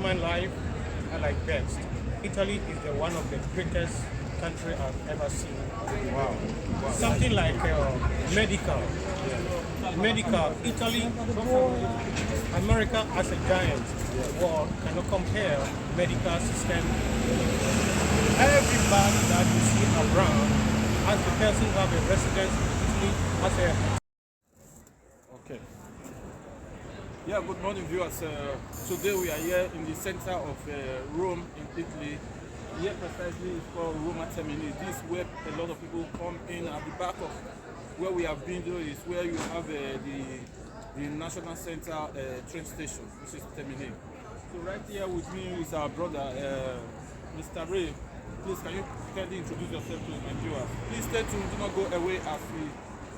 human life, I like best. Italy is one of the greatest country I've ever seen. Wow. Something like medical. Medical, Italy, America as a giant world cannot compare medical system. Everybody that you see around, as the person who have a residence in Italy, as a Okay. Yeah, good morning, viewers. Today we are here in the center of Rome in Italy. Here precisely is called Roma Termini. This is where a lot of people come in. At the back of where we have been to is where you have the National Center train station, which is Termini. So right here with me is our brother, Mr. Ray. Please, can you kindly introduce yourself to my viewers? Please stay tuned, do not go away as we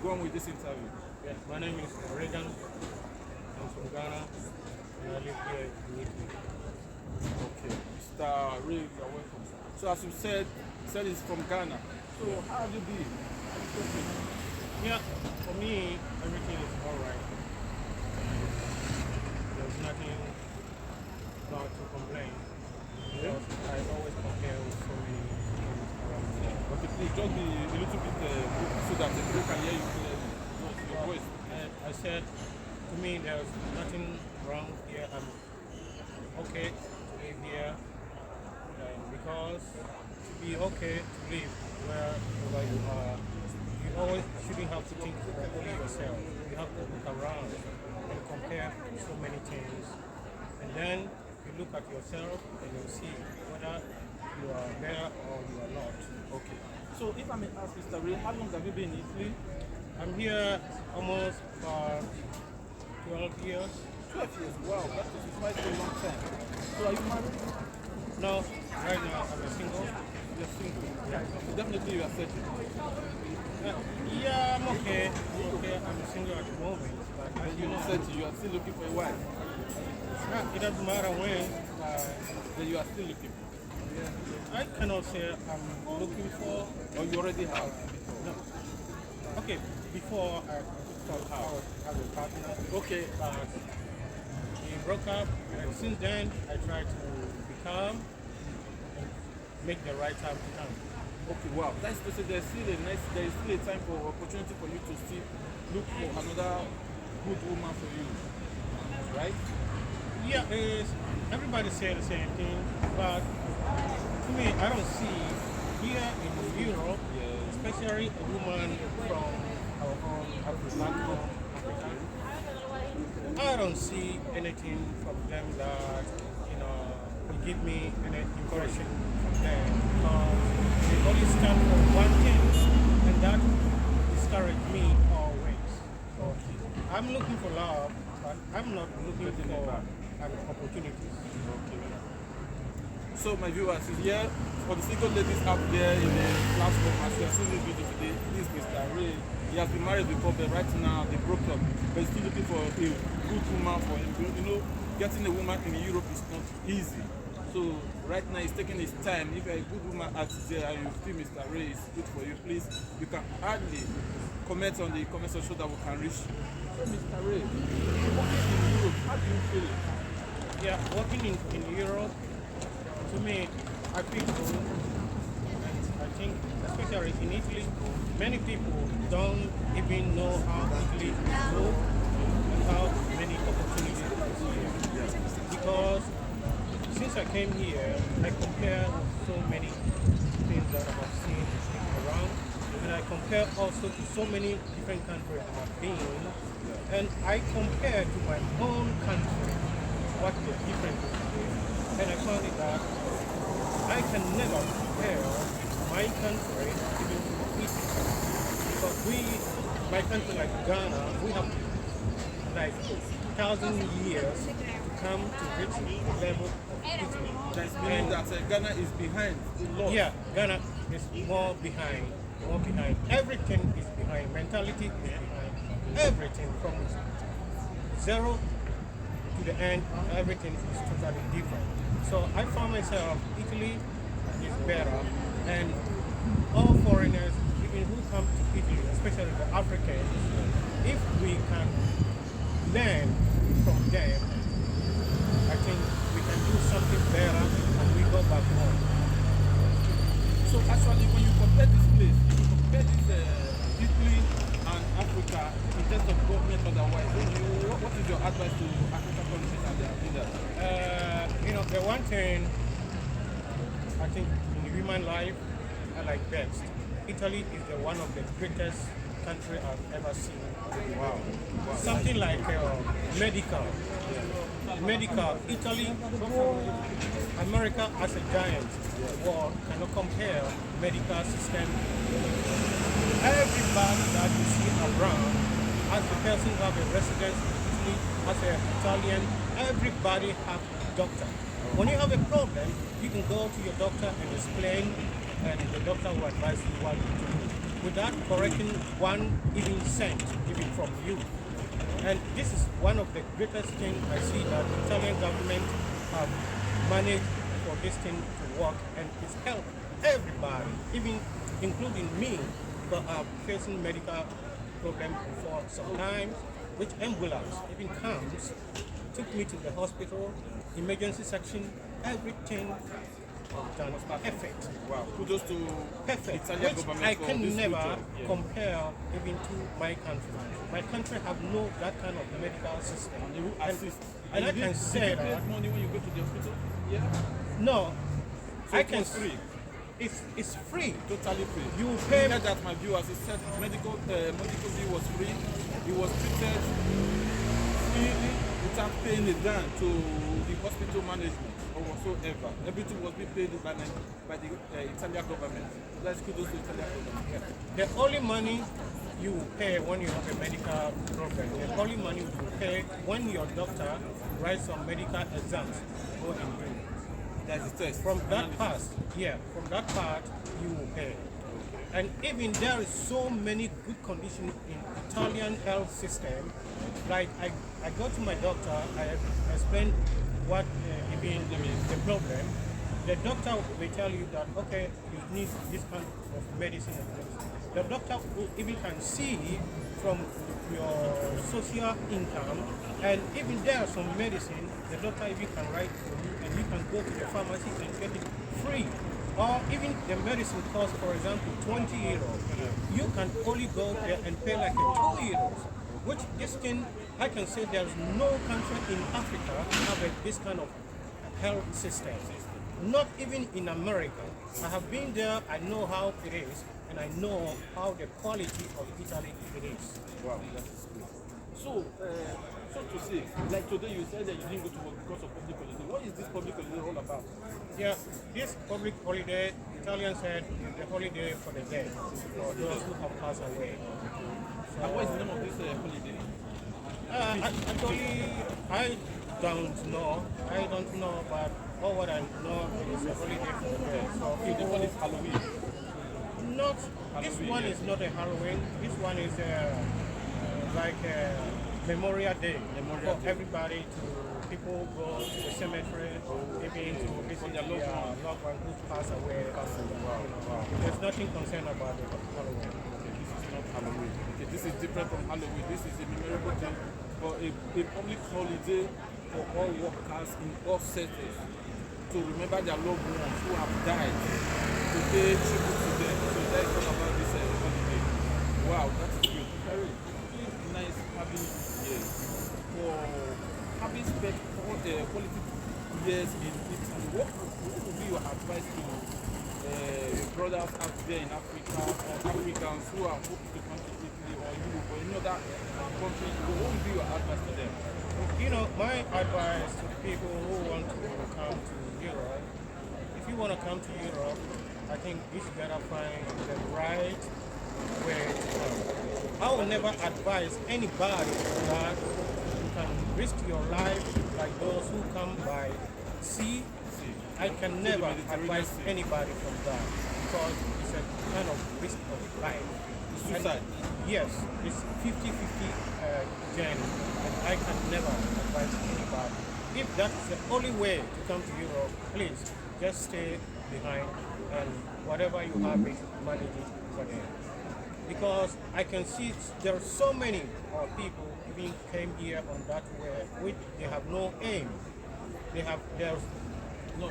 go on with this interview. yes, my name is Regan. I'm from Ghana, and I live here in Italy. Okay, Mr. Ray, you are welcome. So as you said it's from Ghana. So how have you been? Yeah, for me, everything is all right. There's nothing not to complain. Because I always compare with so many things around me. Okay, please just be a little bit so that the people can hear you clearly. Your voice. And I said, to me, there's nothing wrong here. I'm okay to live here. Because to be okay to live wherever you are, you always shouldn't have to think for only yourself. You have to look around and compare so many things. And then you look at yourself and you see whether you are there or you are not. Okay. So if I may ask Mr. Ray, how long have you been in Italy? I'm here almost for 12 years. 12 years. Wow, that is quite a long time. So are you married? No, right now I'm a single. You're single. Yeah. So definitely you are searching. Yeah, I'm okay. I'm okay. I'm single at the moment. But as you know, Searching, you are still looking for a wife. it doesn't matter when. Then you are still looking. I cannot say I'm looking for. Or you already have. No. Okay, before I thought I would have a partner. Okay. But we broke up, and since then I tried to become and make the right time to come. Okay, wow. That's to say there is still a time for opportunity for you to still look for another good woman for you. Right? Yeah, everybody say the same thing, but to me, I don't see here in Europe, especially a woman from our own Africa, I don't see anything from them that will give me any impression from them because they only stand for one thing, and that discourages me always. So I'm looking for love, but I'm not looking for opportunities. So my viewers is here for the single ladies out there in the platform as you are seeing this video today. This is Mr. Ray. He has been married before, but right now they broke up. But he's still looking for a good woman for him. You know, getting a woman in Europe is not easy. So right now he's taking his time. If you're a good woman out there and you feel Mr. Ray is good for you, please, you can hardly comment on the comment section so that we can reach. So Mr. Ray, working in Europe, how do you feel it? Yeah, working in Europe, to me, I feel good. And I think, especially in Italy, many people don't even know how Italy is good and how many opportunities is here. Because since I came here, I compare so many things that I have seen around, and I compare also to so many different countries I have been, and I compare to my own country what the difference is, and I found it that I can never compare my country even to Italy, because my country like Ghana, we have like 1,000 years to come to reach the level of Italy. That's meaning that Ghana is behind a lot. Yeah, Ghana is more behind. Everything is behind. Mentality is behind. Everything from zero to the end, everything is totally different. So I found myself, Italy is better, and all foreigners, even who come to Italy, especially the Africans, if we can learn from them, I think we can do something Actually, when you compare this place, if you compare this Italy and Africa in terms of government otherwise, what is your advice to African countries and their leaders? The one thing I think in human life I like best, Italy is the one of the greatest country I've ever seen. Wow. Something like medical. Italy, America as a giant, war cannot compare medical system. Everybody that you see around, as the person who have a residence in Italy, as an Italian, everybody have a doctor. When you have a problem, you can go to your doctor and explain, and the doctor will advise you what to do without correcting one even cent even from you. And this is one of the greatest things I see that the Italian government have managed for this thing to work, and it's helped everybody, even including me, but facing medical problem for sometimes, which ambulance even comes, took me to the hospital, emergency section, everything done perfect. Wow. Kudos to Perfect, Italian which government I for can this never future. Yeah. compare even to my country. My country have no that kind of medical system. And they will assist. And I you can did say you that, pay money when you go to the hospital? Yeah. no, So I it can was free. It's free. Totally free. You You pay. heard that, my viewers. He said medical bill was free. He was treated freely without paying a dime to the hospital management or whatsoever. Everything was being paid by the Italian government. Let's kudos to Italian government. The only money you pay when you have a medical problem, the only money you pay when your doctor writes some medical exams, go and do. That's the test. From that part, from that part you will pay. And even there is so many good conditions in Italian health system. Like I go to my doctor, I explain what even the problem. The doctor will tell you that okay, you need this kind of medicine and medicine. The doctor will even can see from your social income, and even there are some medicine the doctor even can write for you, and you can go to the pharmacy and get it free. Or even the medicine costs, for example, 20 euros. You can only go there and pay like 2 euros. Which this thing, I can say there's no country in Africa have this kind of health system. Not even in America. I have been there, I know how it is, and I know how the quality of Italy it is. Wow, that is good. So to say, like today you said that you didn't go to work because of public holiday. What is this public holiday all about? Yeah, this public holiday, Italians said, is the holiday for the dead, for those who have passed away. So, And what is the name of this holiday? actually, I don't know, but all what I know is a holiday for the dead. So Okay, they call it Halloween. not, this one is not a Halloween, this one is like a Memorial Day for everybody to, people go to the cemetery, maybe to visit their loved one who passed away. There's nothing concerned about the Halloween. Okay, this is not Halloween. Okay, this is different from Halloween. This is a memorable day for a public holiday for all workers in all sectors to remember their loved ones who have died, to pay tribute to them. So that is all about this holiday. Wow, that is good. Very nice having you here for having spent all the quality years in Italy. What would be your advice to brothers out there in Africa or Africans who are hoping to come to Italy or Europe or any other country? What would be your advice to them? My advice to people who want to come to Europe, if you want to come to Europe, I think you should better find the right way to come. I will never advise anybody that you can risk your life like those who come by sea. I can never advise anybody from that because it's a kind of risk of life. Suicide. Yes, it's 50-50 journey, and I can never advise anybody. If that's the only way to come to Europe, please just stay behind and whatever you have, it manage it for them. Because I can see there are so many people even came here on that way, which they have no aim. There's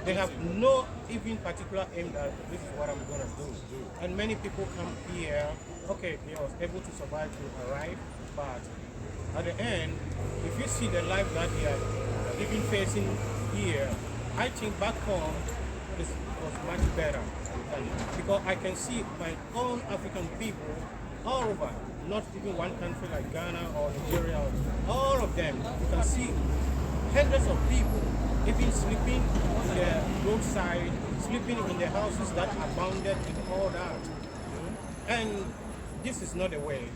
They have no even particular aim that this is what I'm going to do. And many people come here, okay, they was able to survive to arrive, but at the end, if you see the life that they are even facing here, I think back home was much better. Because I can see my own African people all over, not even one country like Ghana or Nigeria, all of them, you can see hundreds of people even sleeping on the roadside, sleeping in the houses that are bounded and all that. And this is not a way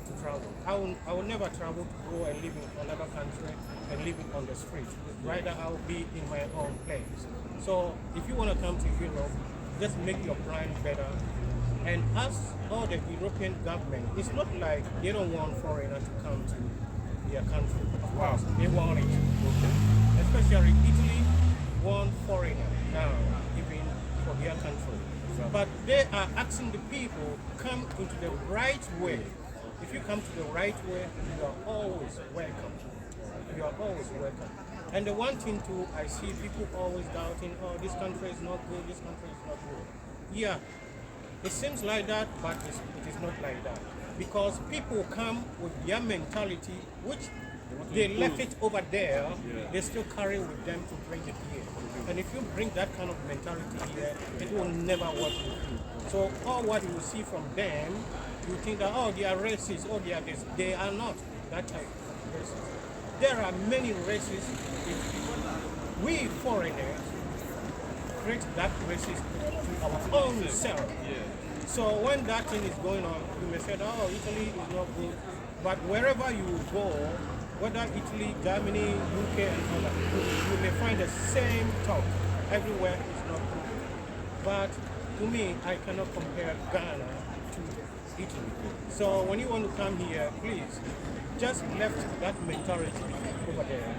to travel. I will never travel to go and live in another country and live on the street. Rather, I'll be in my own place. So if you want to come to Europe, just make your plan better. And ask all the European government, it's not like they don't want foreigners to come to their country. Of course, they want it. Okay. Especially Italy want foreigners now, even for their country. But they are asking the people, come into the right way. If you come to the right way, you are always welcome. You are always welcome. And the one thing too, I see people always doubting, oh, this country is not good, this country is not good. Yeah, it seems like that, but it is not like that. Because people come with their mentality, which they left it over there, they still carry with them to bring it here. And if you bring that kind of mentality here, it will never work with you. So all what you see from them, you think that, oh, they are racist, oh, they are this. They are not that type of racist. There are many races. We foreigners create that racism to our own self. So when that thing is going on, you may say, oh, Italy is not good. But wherever you go, whether Italy, Germany, UK, and all that, you may find the same talk. Everywhere is not good. But to me, I cannot compare Ghana to Italy. So when you want to come here, please, just left that mentality over there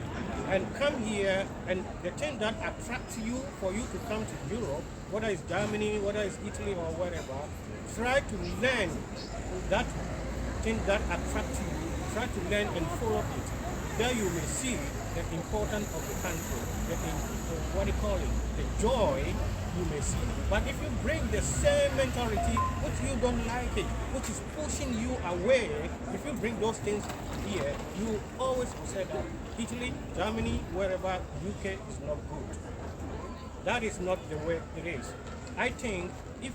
and come here, and the thing that attracts you for you to come to Europe, whether it's Germany, whether it's Italy or whatever, try to learn that thing that attracts you, try to learn and follow it. There you may see the importance of the country, what do you call it, the joy you may see. But if you bring the same mentality, which you don't like it, which is pushing you away, if you bring those things here, you always will say that Italy, Germany, wherever, UK is not good. That is not the way it is. I think if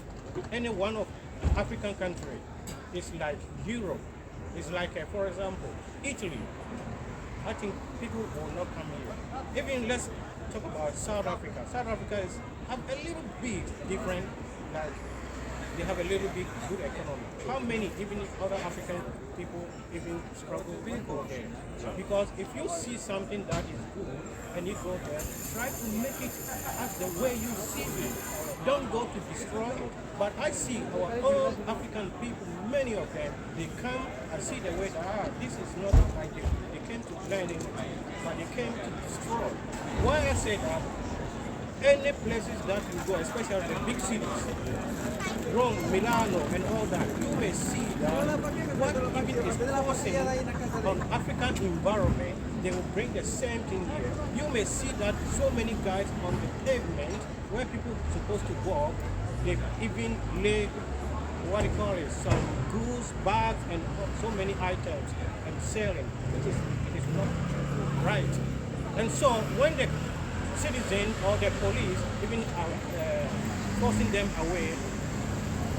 any one of African country is like Europe, is like, for example, Italy, I think people will not come here. Even let's talk about South Africa. South Africa is have a little bit different, like they have a little bit good economy. How many even other African people even struggle to go there? Because if you see something that is good and you go there, try to make it as the way you see it. Don't go to destroy it. But I see our own African people, many of them, they come and see the way that this is not like they came to learn anything, but they came to destroy. Why I say that? Any places that you go, especially the big cities, Rome, Milano, and all that, you may see that what even is causing on African environment, they will bring the same thing here. You may see that so many guys on the pavement where people are supposed to walk, they even lay, what do you call it, some goods, bags, and so many items and selling. It is not right. And so when the citizen or the police even are forcing them away,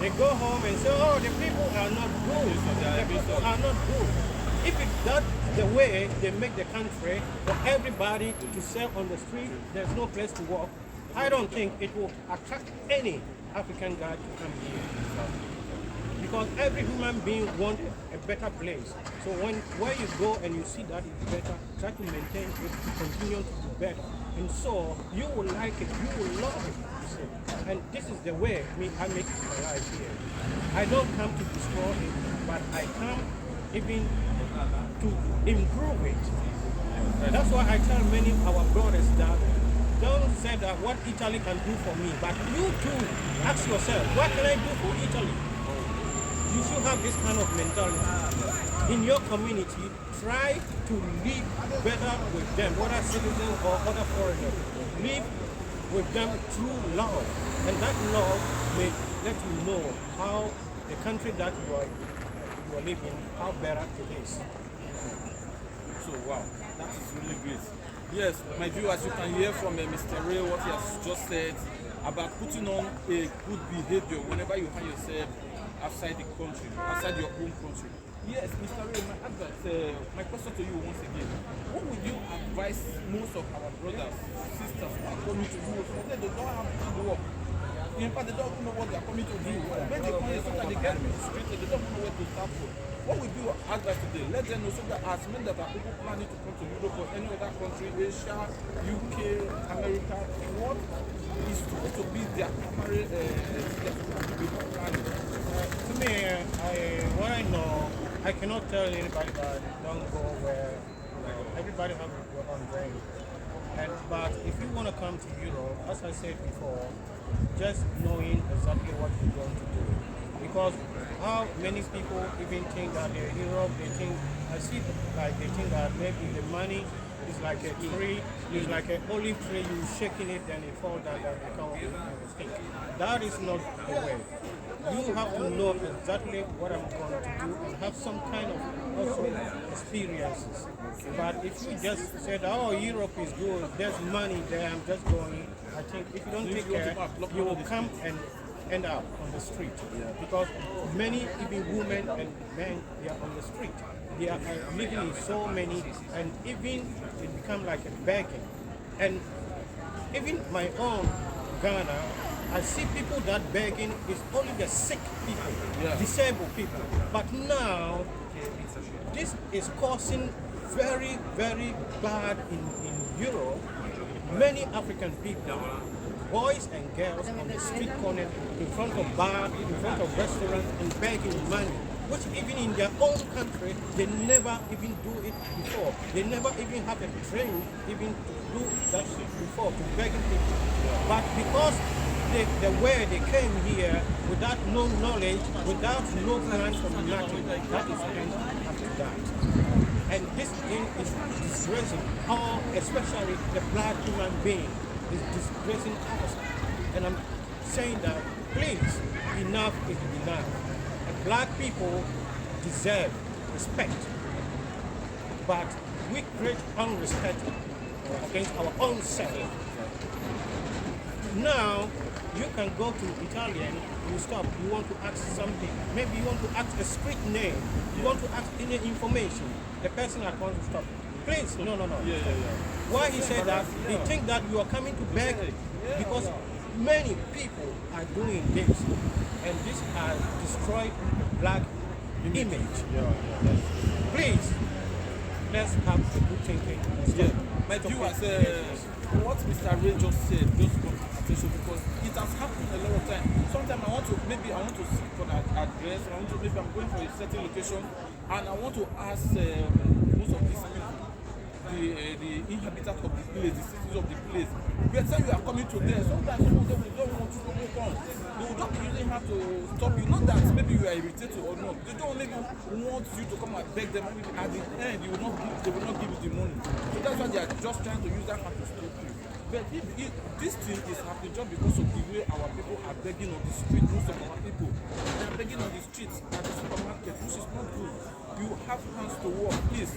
they go home and say, oh, the people are not good. The people are not good. If that's the way they make the country for everybody to sell on the street, there's no place to walk, I don't think it will attract any African guy to come here. Because every human being wants a better place. So where you go and you see that it's better, try to maintain it to continue to be better. And so you will like it, you will love it. So, and this is the way I make my life here. I don't come to destroy it, but I come even to improve it. That's why I tell many of our brothers that don't say that what Italy can do for me, but you too ask yourself, what can I do for Italy? You should have this kind of mentality. In your community, try to live better with them, whether citizens or other foreigners. Live with them through love. And that love may let you know how the country that you are living, how better it is. So wow, that is really great. Yes, my viewers, you can hear from Mr. Ray what he has just said about putting on a good behavior whenever you find yourself outside the country, outside your own country. Yes, Mr. Ray, my advice, my question to you once again, what would you advise most of our brothers, sisters who are coming to do? They don't have to work. In fact, they don't even know what they are coming to do. When they come here, sometimes they get frustrated, they don't know where to start from. What would you advise today? Let them know so that as many that are people planning to come to Europe or any other country, Asia, UK, America, what is supposed to be their primary planning? To me, what I know, I cannot tell anybody that don't go where everybody has their own brain. But if you want to come to Europe, as I said before, just knowing exactly what you're going to do. Because how many people even think that they're Europe, they think, I see like they think that maybe the money is like a tree, it's like an olive tree, you shaking it and it falls down and become a stick. That is not the way. You have to know exactly what I'm going to do and have some kind of also experiences. But if you just said, oh, Europe is good, there's money there, I'm just going, I think if you don't take care, you will come and end up on the street. Because many, even women and men, they are on the street. They are living in so many, and even it become like a begging. And even my own Ghana, I see people that begging is only the sick people, disabled people. But now, this is causing very, very bad in Europe. Many African people, boys and girls on the street corner, in front of bars, in front of restaurants, and begging money, which even in their own country, they never even do it before. They never even have a dream even to do that shit before, to begging people. But because the way they came here without no knowledge, without no plans from nothing, that is end after that. And this thing is disgracing all, especially the black human being, is disgracing us. And I'm saying that, please, enough is enough. And black people deserve respect. But we create unrespect against our own self. Now, you can go to Italian, you stop, you want to ask something. Maybe you want to ask a street name, you want to ask any information. The person that wants to stop. Please, no. Why he said that? He think that you are coming to beg because many people are doing this, and this has destroyed the black image. Please, let's have a good thinking. My viewers, what Mr. Ray just said just got attention because it has happened a lot of times. Sometimes I want to seek for an address, maybe I'm going for a certain location, and I want to ask most of these people, the inhabitants of the place, the citizens of the place. By the time you are coming to them, sometimes some of them don't want you to come. They will just usually have to stop you. Not that maybe you are irritated or not. They don't even want you to come and beg them. At the end, they will not give you the money. So that's why they are just trying to use that part to stop you. But if this thing is happening just because of the way our people are begging on the street, most of our people, they are begging on the streets at the supermarket, which is not good. You have hands to work, please.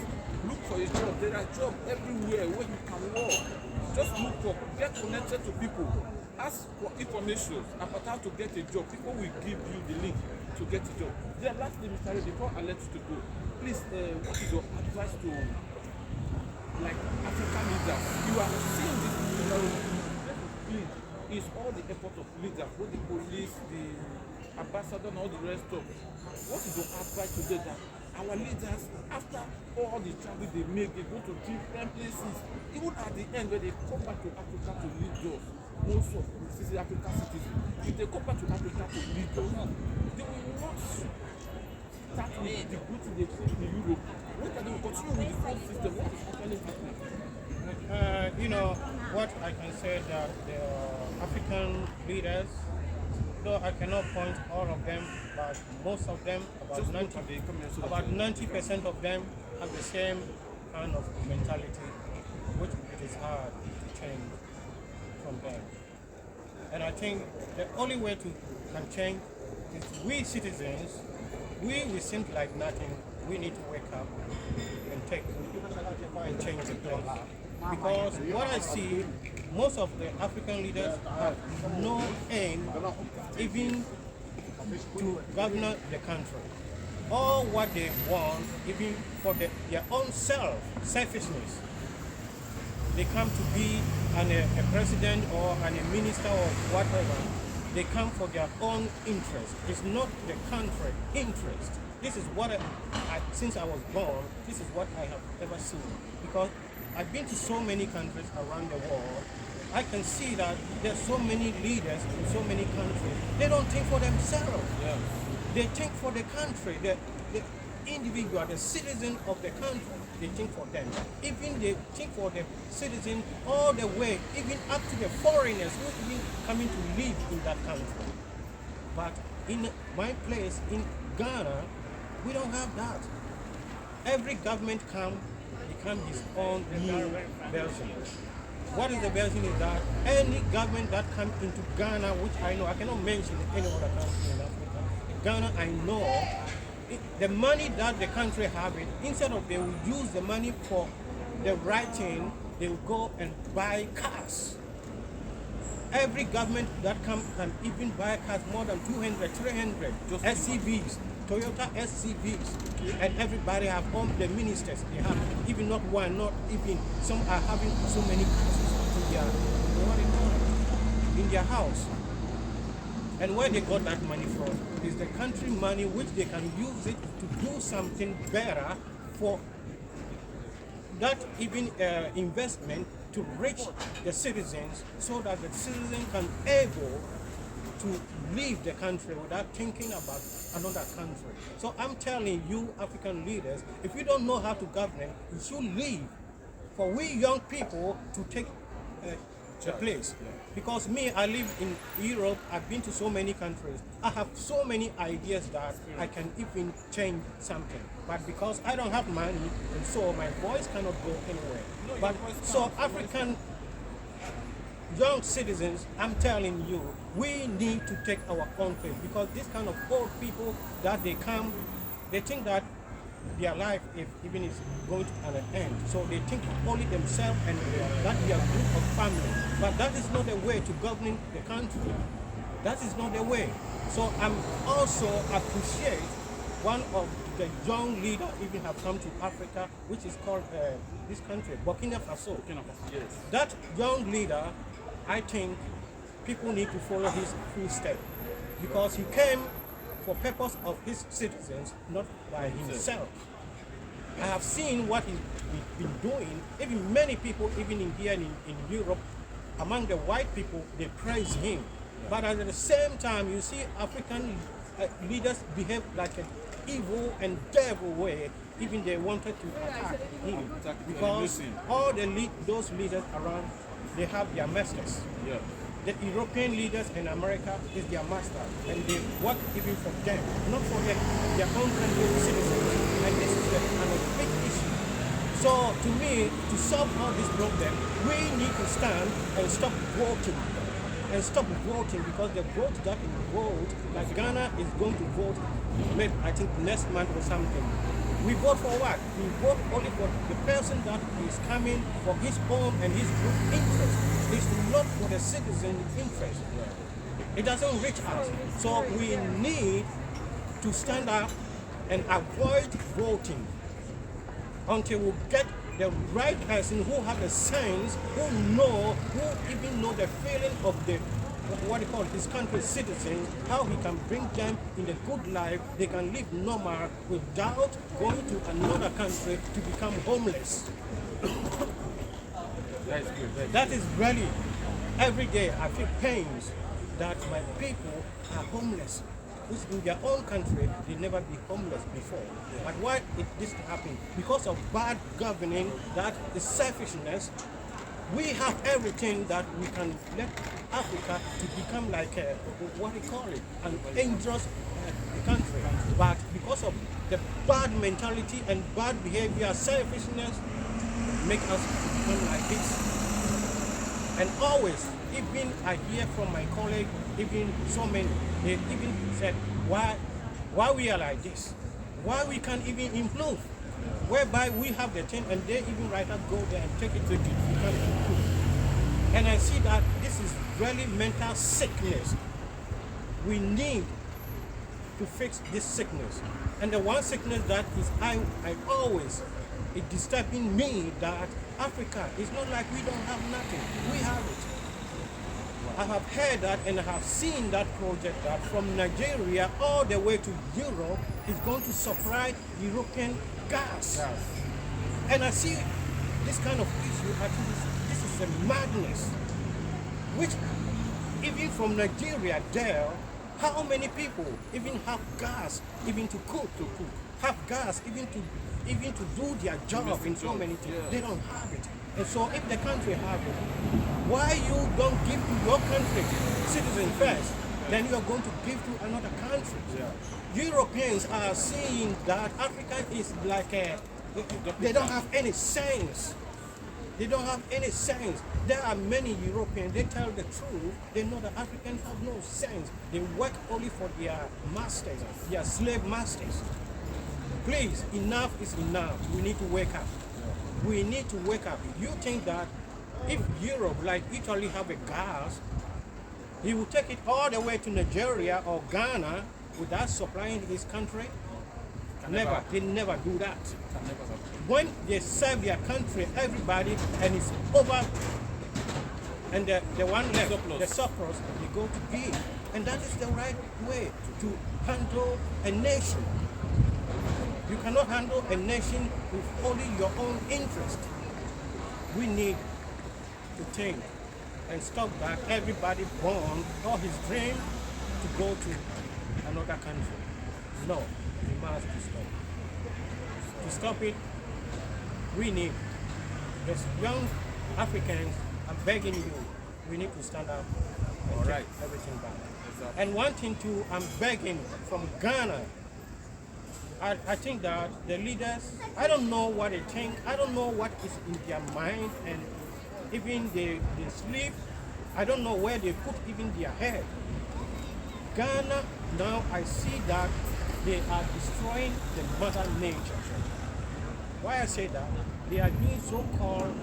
Look for a job. There are jobs everywhere where you can work. Just look for, get connected to people. Ask for information about how to get a job. People will give you the link to get a job. Then lastly, Mr. Ray, before I let you to go, please, what is your advice to like African leaders? You are seeing this please, it's all the effort of leaders, both the police, the ambassador, and all the rest of. What is your advice today that our leaders, after all the travel they make, they go to different places, even at the end when they come back to Africa to lead us, most of the African citizens, if they come back to Africa to lead us, they will not start with the good thing they see in Europe. They will continue with the old system. What is actually happening? What I can say that the African leaders, though I cannot point all of them, but most of them, about 90% of them have the same kind of mentality, which it is hard to change from them. And I think the only way to can change is we citizens, we seem like nothing. We need to wake up and take and change the place. Because what I see, most of the African leaders have no aim even to govern the country. All what they want, even for their own selfishness, they come to be a president or a minister or whatever. They come for their own interest. It's not the country interest. This is what since I was born, this is what I have ever seen. Because I've been to so many countries around the world. I can see that there's so many leaders in so many countries. They don't think for themselves. Yeah. They think for the country, the individual, the citizen of the country. They think for them. Even they think for the citizen all the way, even up to the foreigners who even coming to live in that country. But in my place in Ghana, we don't have that. Every government become his own new version. What is the version is that any government that comes into Ghana, which I know, I cannot mention any other country in Africa. In Ghana, I know the money that the country have it, instead of they will use the money for the right thing, they will go and buy cars. Every government that comes can even buy cars more than 200, 300 SCVs, Toyota SCVs, and everybody have all the ministers. They have even not one, not even some are having so many cars in their house. And where they got that money from is the country money, which they can use it to do something better for that even investment to reach the citizens, so that the citizen can able to leave the country without thinking about another country. So I'm telling you, African leaders, if you don't know how to govern, you should leave. For we young people to take the place. Because me, I live in Europe, I've been to so many countries. I have so many ideas that I can even change something. But because I don't have money, and so my voice cannot go anywhere. But so African young citizens, I'm telling you, we need to take our own place. Because this kind of old people that they come, they think that their life even is going to an end. So they think only themselves and that their group of family. But that is not the way to governing the country. That is not the way. So I'm also appreciate one of the young leader even have come to Africa, which is called this country, Burkina Faso. Yes. That young leader, I think people need to follow his footsteps, because he came for purpose of his citizens, not by himself. I have seen what he's been doing. Even many people, even in here in Europe, among the white people, they praise him. But at the same time, you see African leaders behave like an evil and devil way. Even they wanted to attack him, because all those leaders around, they have their masters. Yeah. The European leaders in America is their master, and they work even for them, not for their own country citizens. And this is a big issue. So to me, to solve all this problem, we need to stand and stop voting. And stop voting, because the vote that we vote, like Ghana is going to vote, maybe I think next month or something. We vote for what? We vote only for the person that is coming for his own and his group interest. It's not for the citizen interest. It doesn't reach us. So we need to stand up and avoid voting until we get the right person who have the sense, who even know the feeling of the his country's citizens, how he can bring them in a good life. They can live normal without going to another country to become homeless. That is good. That is really, every day I feel pains that my people are homeless, which in their own country they never be homeless before. But why is this happening? Because of bad governing, that is selfishness. We have everything that we can let Africa to become like an dangerous country. But because of the bad mentality and bad behavior, selfishness, make us become like this. And always even I hear from my colleague, even so many, they even said, why we are like this? Why we can't even improve? Whereby we have the thing and they even rather go there and take it. We can't improve. And I see that this is really mental sickness. We need to fix this sickness. And the one sickness that is I always, it disturbing me that Africa is not like we don't have nothing. We have it. I have heard that and I have seen that project that from Nigeria all the way to Europe is going to supply European gas. Yes. And I see this kind of issue, I think this is a madness. Which even from Nigeria there, how many people even have gas even to cook, have gas even to do their job in so many things. Yeah. They don't have it. And so if the country have it, why you don't give to your country citizen first, then you are going to give to another country. Yeah. Europeans are seeing that Africa is like they don't have any sense. They don't have any sense. There are many Europeans, they tell the truth, they know that Africans have no sense. They work only for their masters, their slave masters. Please, enough is enough. We need to wake up. We need to wake up. You think that if Europe, like Italy, have a gas, he will take it all the way to Nigeria or Ghana without supplying his country? Never. They never do that. When they serve their country, everybody, and it's over, and the one left, the surplus, they go to give. And that is the right way to handle a nation. You cannot handle a nation with only your own interest. We need to think and stop that everybody born or his dream to go to another country. No, we must stop. To stop it, we need, as young Africans, I'm begging you, we need to stand up and take everything back. Exactly. And one thing too, I'm begging from Ghana, I think that the leaders, I don't know what they think, I don't know what is in their mind, and even they sleep, I don't know where they put even their head. Ghana, now I see that they are destroying the mother nature. Why I say that? They are doing so-called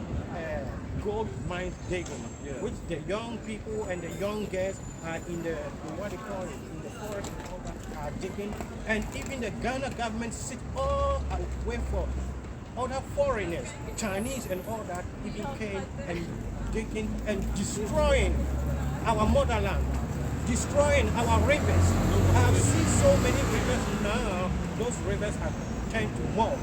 gold mine digging, which the young people and the young girls are in the what they call it, in the forest and all that are digging. And even the Ghana government sit all away for other foreigners, Chinese and all that, even came and digging and destroying our motherland, destroying our rivers. I have seen so many rivers now, those rivers have turned to mud.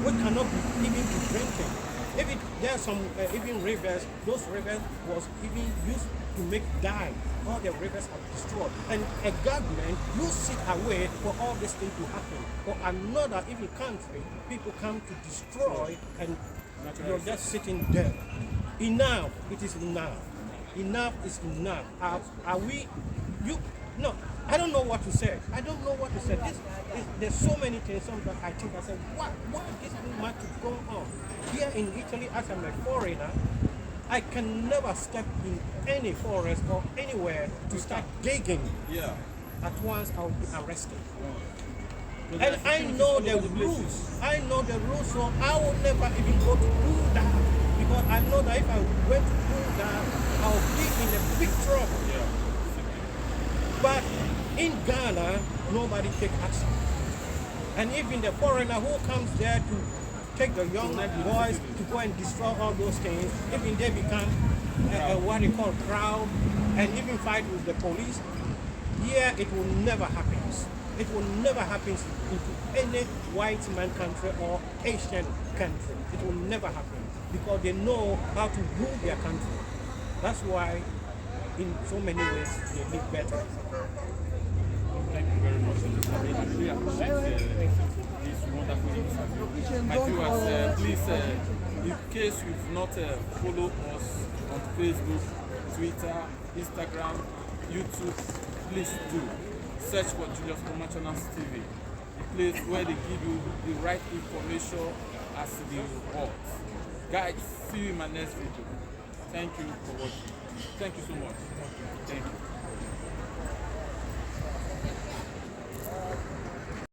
We cannot even be drinking. Even there are some even rivers, those rivers was even used to make dye. All the rivers are destroyed. And a government, you sit away for all this thing to happen. For another even country, people come to destroy and you're just sitting there. Enough, it is enough. Enough is enough. Are we, no, I don't know what to say. I don't know what to say. There's so many things. Sometimes I think, I say, what is this much to go on? Here in Italy, as I'm a foreigner, I can never step in any forest or anywhere to start digging. Yeah. At once I'll be arrested. And I know the rules. I know the rules, so I will never even go to do that. Because I know that if I went to do that, I'll be in a big trouble. Yeah. But in Ghana, nobody takes action. And even the foreigner who comes there to take the young boys to go and destroy all those things, even they become what they call crowd and even fight with the police, here it will never happen. It will never happen into any white man country or Asian country. It will never happen because they know how to rule their country. That's why in so many ways they live better. Thank you very much. I really appreciate this wonderful interview. My viewers, please, in case you've not followed us on Facebook, Twitter, Instagram, YouTube, please do. Search for Julius Promotionals TV, the place where they give you the right information as the report. Guys, see you in my next video. Thank you for watching. Thank you so much. Thank you.